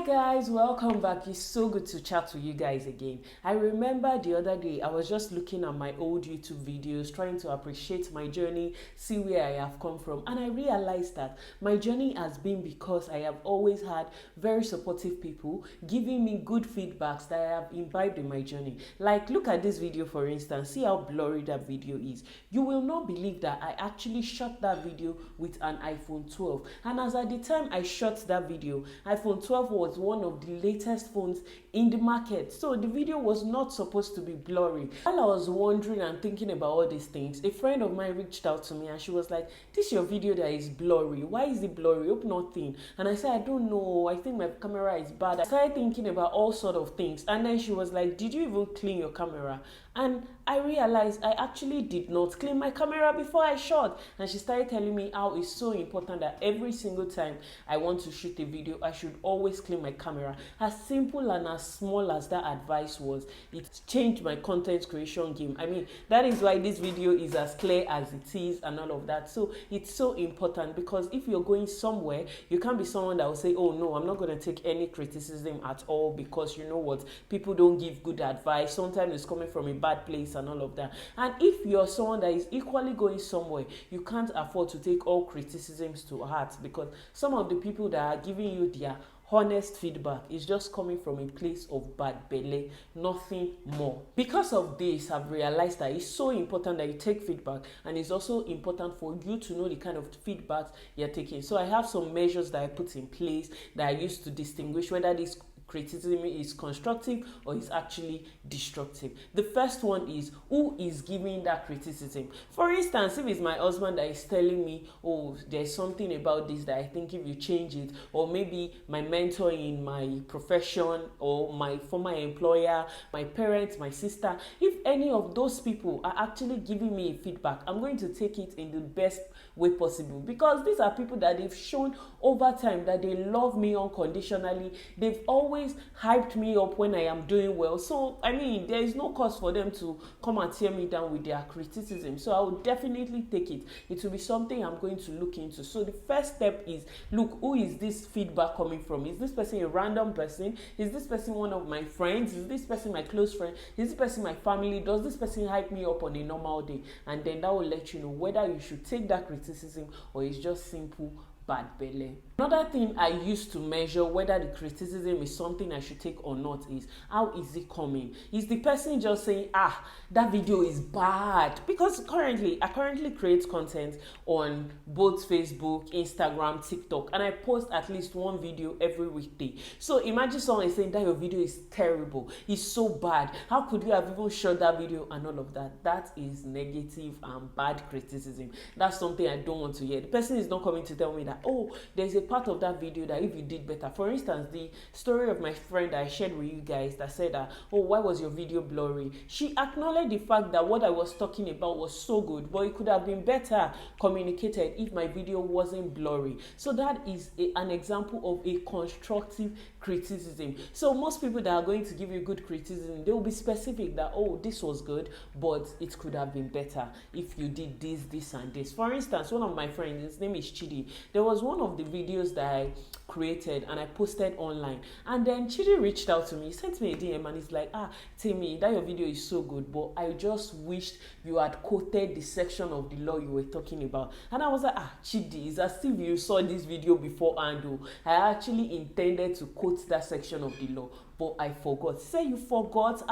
Guys, welcome back. It's so good to chat with you guys again. I remember the other day I was just looking at my old YouTube videos, trying to appreciate my journey, see where I have come from, and I realized that my journey has been because I have always had very supportive people giving me good feedbacks that I have imbibed in my journey. Like, look at this video for instance. See how blurry that video is. You will not believe that I actually shot that video with an iPhone 12, and as at the time I shot that video, iPhone 12 was one of the latest phones in the market, so the video was not supposed to be blurry. While I was wondering and thinking about all these things, a friend of mine reached out to me and she was like, "This your video that is blurry. Why is it blurry? Hope nothing." And I said, "I don't know, I think my camera is bad." I started thinking about all sort of things, and then she was like, "Did you even clean your camera?" And I realized I actually did not clean my camera before I shot. And she started telling me how it's so important that every single time I want to shoot a video, I should always clean my camera. As simple and as small as that advice was, it changed my content creation game. I mean, that is why this video is as clear as it is and all of that. So it's so important, because if you're going somewhere, you can't be someone that will say, "Oh no, I'm not going to take any criticism at all, because you know what, people don't give good advice. Sometimes it's coming from a bad place and all of that." And if you're someone that is equally going somewhere, you can't afford to take all criticisms to heart, because some of the people that are giving you their honest feedback is just coming from a place of bad belly, nothing more. Because of this, I've realized that it's so important that you take feedback, and it's also important for you to know the kind of feedback you're taking. So I have some measures that I put in place that I use to distinguish whether this criticism is constructive or is actually destructive. The first one is, who is giving that criticism? For instance, if it's my husband that is telling me, "Oh, there's something about this that I think if you change it," or maybe my mentor in my profession, or my former employer, my parents, my sister, if any of those people are actually giving me feedback, I'm going to take it in the best way possible, because these are people that they've shown over time that they love me unconditionally. They've always hyped me up when I am doing well. So I mean, there is no cause for them to come and tear me down with their criticism. So I will definitely take it. It will be something I'm going to look into. So the first step is, look, who is this feedback coming from? Is this person a random person? Is this person one of my friends? Is this person my close friend? Is this person my family? Does this person hype me up on a normal day? And then that will let you know whether you should take that criticism or it's just simple bad belly. Another thing I use to measure whether the criticism is something I should take or not is, how is it coming? Is the person just saying, that video is bad? Because I currently create content on both Facebook, Instagram, TikTok, and I post at least one video every weekday. So imagine someone is saying that your video is terrible, it's so bad, how could you have even shot that video and all of that? That is negative and bad criticism. That's something I don't want to hear. The person is not coming to tell me that, "Oh, there's a part of that video that if you did better." For instance, the story of my friend that I shared with you guys that said that, "Oh, why was your video blurry?" She acknowledged the fact that what I was talking about was so good, but it could have been better communicated if my video wasn't blurry. So that is an example of a constructive criticism. So most people that are going to give you good criticism, they will be specific that, "Oh, this was good, but it could have been better if you did this and this." For instance, one of my friends, his name is Chidi, there was one of the videos that I created and I posted online, and then Chidi reached out to me. He sent me a DM and he's like, "Timmy, that your video is so good, but I just wished you had quoted the section of the law you were talking about." And I was like, Chidi, it's as if you saw this video before, and I actually intended to quote that section of the law, but I forgot." Say you forgot?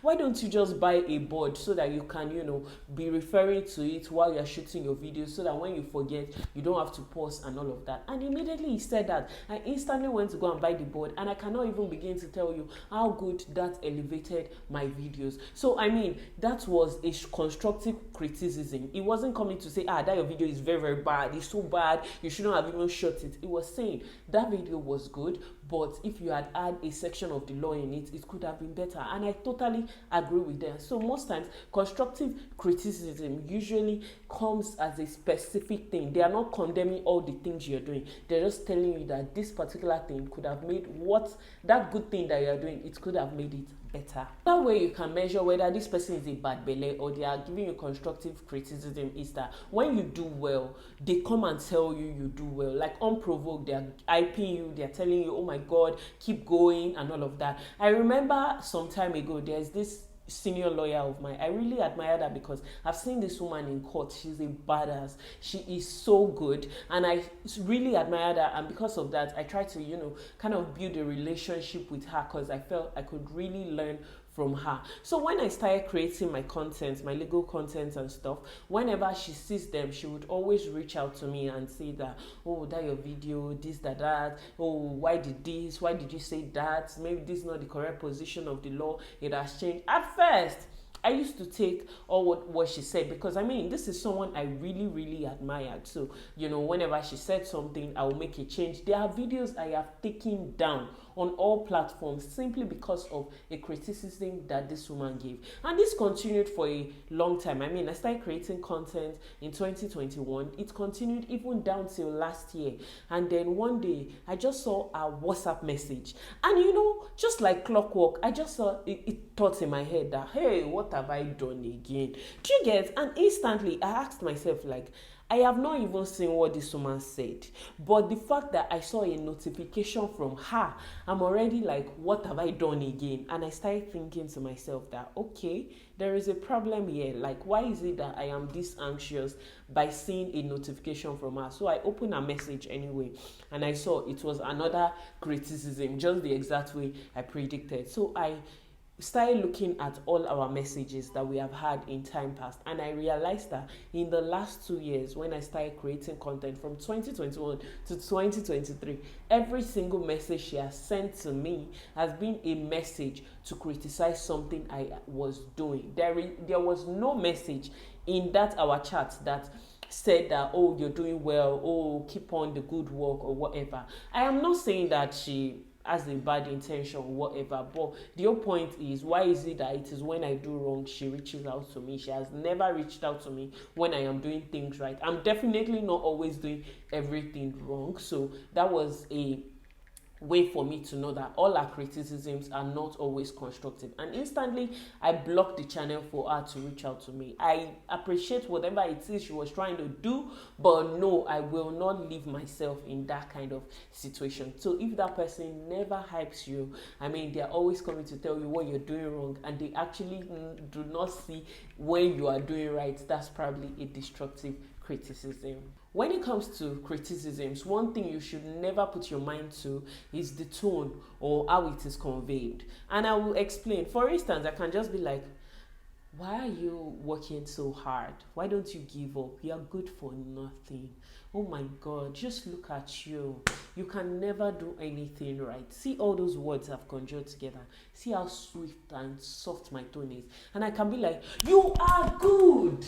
Why don't you just buy a board so that you can, be referring to it while you're shooting your videos, so that when you forget, you don't have to pause and all of that. And immediately he said that, I instantly went to go and buy the board, and I cannot even begin to tell you how good that elevated my videos. So I mean, that was a constructive criticism. It wasn't coming to say, that your video is very, very bad, it's so bad, you shouldn't have even shot it. It was saying that video was good, but if you had a section of the law in it, it could have been better. And I totally agree with them. So most times, constructive criticism usually comes as a specific thing. They are not condemning all the things things you're doing. They're just telling you that this particular thing could have made that good thing that you're doing, it could have made it better. That way you can measure whether this person is a bad belle or they are giving you constructive criticism is that when you do well, they come and tell you do well. Like unprovoked, they are hyping you, they are telling you, oh my God, keep going and all of that. I remember some time ago, there's this senior lawyer of mine. I really admire that because I've seen this woman in court. She's a badass. She is so good, and I really admire that. And because of that, I try to kind of build a relationship with her because I felt I could really learn from her. So when I started creating my content, my legal content and stuff, whenever she sees them, she would always reach out to me and say that, oh, that your video, this, that, oh, why did you say that? Maybe this is not the correct position of the law, it has changed. At first, I used to take all what she said because this is someone I really, really admired. So, whenever she said something, I will make a change. There are videos I have taken down on all platforms simply because of a criticism that this woman gave. And this continued for a long time. I started creating content in 2021. It continued even down till last year. And then one day, I just saw a WhatsApp message. And just like clockwork, I just saw it thought in my head that, hey, what have I done again? Do you get? And instantly, I asked myself, like, I have not even seen what this woman said, but the fact that I saw a notification from her, I'm already like, what have I done again? And I started thinking to myself that, okay, there is a problem here. Like, why is it that I am this anxious by seeing a notification from her? So I opened her message anyway, and I saw it was another criticism, just the exact way I predicted. So I started looking at all our messages that we have had in time past, and I realized that in the last 2 years, when I started creating content from 2021 to 2023, every single message she has sent to me has been a message to criticize something I was doing. There was no message in that our chat that said that, oh, you're doing well, oh, keep on the good work or whatever. I am not saying that she has a bad intention or whatever, but the whole point is, why is it that it is when I do wrong she reaches out to me? She has never reached out to me when I am doing things right. I'm definitely not always doing everything wrong, so that was a way for me to know that all our criticisms are not always constructive. And instantly I blocked the channel for her to reach out to me. I appreciate whatever it is she was trying to do, but no, I will not leave myself in that kind of situation. So if that person never hypes you, they're always coming to tell you what you're doing wrong, and they actually do not see when you are doing right, that's probably a destructive criticism. When it comes to criticisms, one thing you should never put your mind to is the tone or how it is conveyed. And I will explain. For instance, I can just be like, why are you working so hard? Why don't you give up? You're good for nothing. Oh my God, just look at you. You can never do anything right. See all those words I've conjured together. See how sweet and soft my tone is. And I can be like, you are good.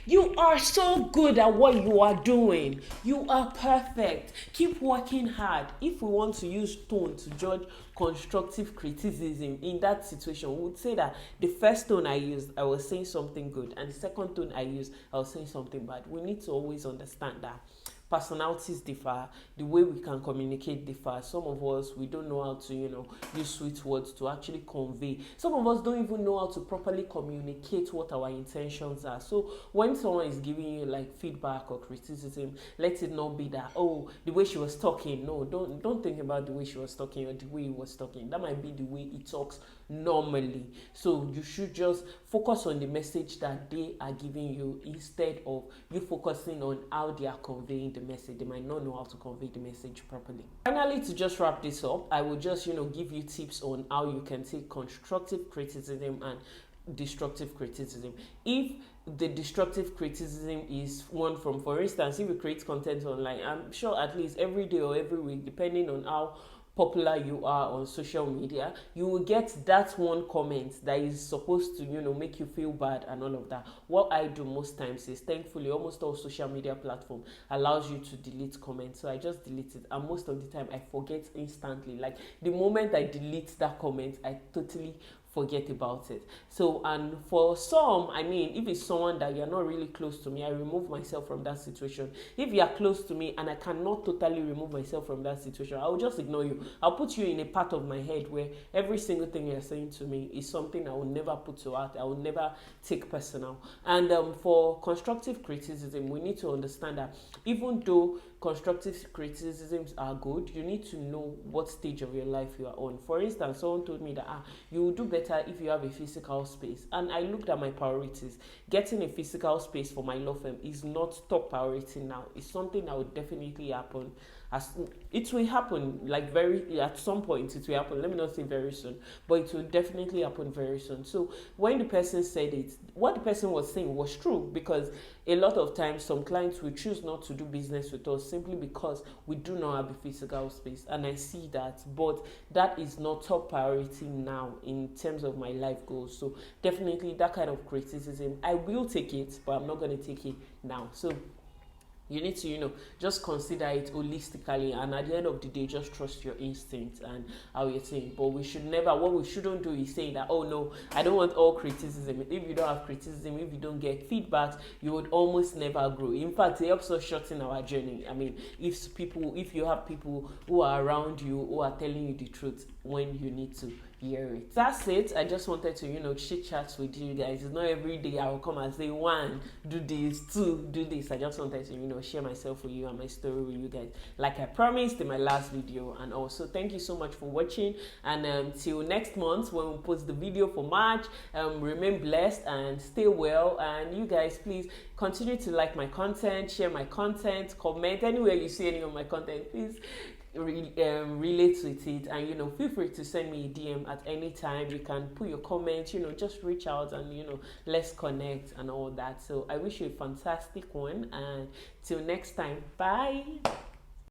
You are so good at what you are doing. You are perfect. Keep working hard. If we want to use tone to judge constructive criticism in that situation, we would say that the first tone I used, I was saying something good, and the second tone I used, I was saying something bad. We need to always understand that personalities differ, the way we can communicate differ. Some of us, we don't know how to, use sweet words to actually convey. Some of us don't even know how to properly communicate what our intentions are. So when someone is giving you like feedback or criticism, let it not be that, oh, the way she was talking. No, don't think about the way she was talking or the way he was talking. That might be the way he talks normally. So you should just focus on the message that they are giving you instead of you focusing on how they are conveying the message. They might not know how to convey the message properly. Finally, to just wrap this up, I will just give you tips on how you can take constructive criticism and destructive criticism. If the destructive criticism is one from, for instance, if you create content online, I'm sure at least every day or every week, depending on how popular you are on social media, you will get that one comment that is supposed to make you feel bad and all of that. What I do most times is, thankfully, almost all social media platform allows you to delete comments, so I just delete it, and most of the time I forget instantly. Like the moment I delete that comment, I totally forget about it. So, and for some, I mean, if it's someone that you're not really close to me, I remove myself from that situation. If you are close to me and I cannot totally remove myself from that situation, I will just ignore you. I'll put you in a part of my head where every single thing you're saying to me is something I will never put to heart. I will never take personal. And for constructive criticism, we need to understand that even though constructive criticisms are good, you need to know what stage of your life you are on. For instance, someone told me that you will do better if you have a physical space, and I looked at my priorities. Getting a physical space for my law firm is not top priority now. It's something that would definitely happen. As it will happen, like very at some point it will happen. Let me not say very soon, but it will definitely happen very soon. So when the person said it, what the person was saying was true, because a lot of times some clients will choose not to do business with us simply because we do not have a physical space, and I see that, but that is not top priority now in terms of my life goals. So definitely that kind of criticism, I will take it, but I'm not going to take it now. So you need to, just consider it holistically, and at the end of the day, just trust your instincts and how you're saying. But we should never, what we shouldn't do is say that, oh no, I don't want all criticism. If you don't have criticism, if you don't get feedback, you would almost never grow. In fact, it helps us shorten our journey. I mean, if you have people who are around you who are telling you the truth when you need to hear it. That's it. I just wanted to, chit chat with you guys. It's not every day I will come and say, one, do this, two, do this. I just wanted to, share myself with you and my story with you guys, like I promised in my last video. And also, thank you so much for watching. And till next month when we post the video for March, remain blessed and stay well. And you guys, please continue to like my content, share my content, comment anywhere you see any of my content. Please relate with it, and feel free to send me a DM at any time. You can put your comments, just reach out and let's connect and all that. So I wish you a fantastic one, and till next time, bye.